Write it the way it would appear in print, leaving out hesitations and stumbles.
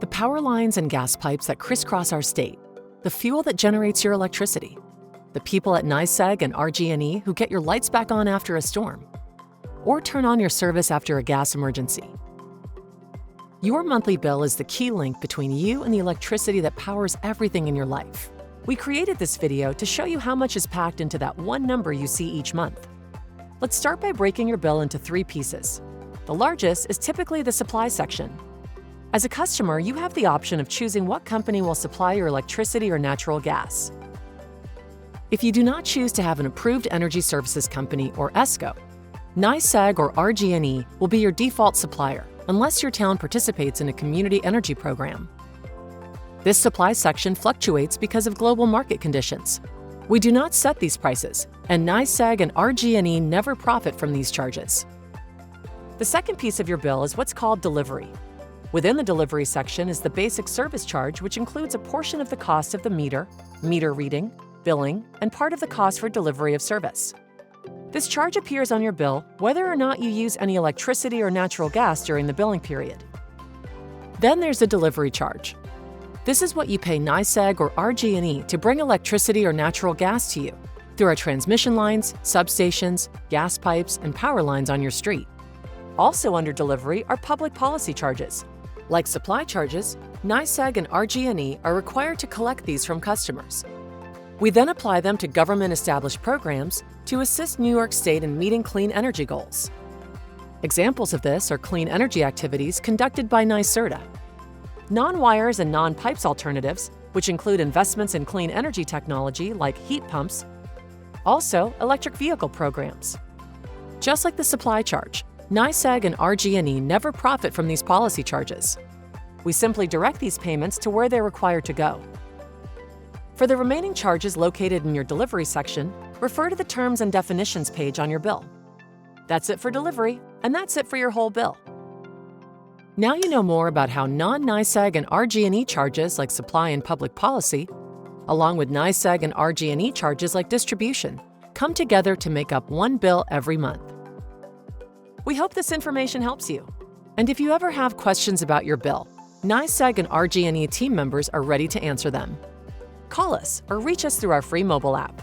The power lines and gas pipes that crisscross our state, the fuel that generates your electricity, the people at NYSEG and RG&E who get your lights back on after a storm, or turn on your service after a gas emergency. Your monthly bill is the key link between you and the electricity that powers everything in your life. We created this video to show you how much is packed into that one number you see each month. Let's start by breaking your bill into 3 pieces. The largest is typically the supply section. As a customer, you have the option of choosing what company will supply your electricity or natural gas. If you do not choose to have an approved energy services company or ESCO, NYSEG or RG&E will be your default supplier unless your town participates in a community energy program. This supply section fluctuates because of global market conditions. We do not set these prices, and NYSEG and RG&E never profit from these charges. The second piece of your bill is what's called delivery. Within the delivery section is the basic service charge, which includes a portion of the cost of the meter reading, billing, and part of the cost for delivery of service. This charge appears on your bill whether or not you use any electricity or natural gas during the billing period. Then there's the delivery charge. This is what you pay NYSEG or RG&E to bring electricity or natural gas to you through our transmission lines, substations, gas pipes, and power lines on your street. Also under delivery are public policy charges. Like supply charges, NYSEG and RG&E are required to collect these from customers. We then apply them to government-established programs to assist New York State in meeting clean energy goals. Examples of this are clean energy activities conducted by NYSERDA, non-wires and non-pipes alternatives, which include investments in clean energy technology like heat pumps, also electric vehicle programs. Just like the supply charge, NYSEG and RG&E never profit from these policy charges. We simply direct these payments to where they're required to go. For the remaining charges located in your delivery section, refer to the Terms and Definitions page on your bill. That's it for delivery, and that's it for your whole bill. Now you know more about how non-NYSEG and RG&E charges like supply and public policy, along with NYSEG and RG&E charges like distribution, come together to make up one bill every month. We hope this information helps you. And if you ever have questions about your bill, NYSEG and RG&E team members are ready to answer them. Call us or reach us through our free mobile app.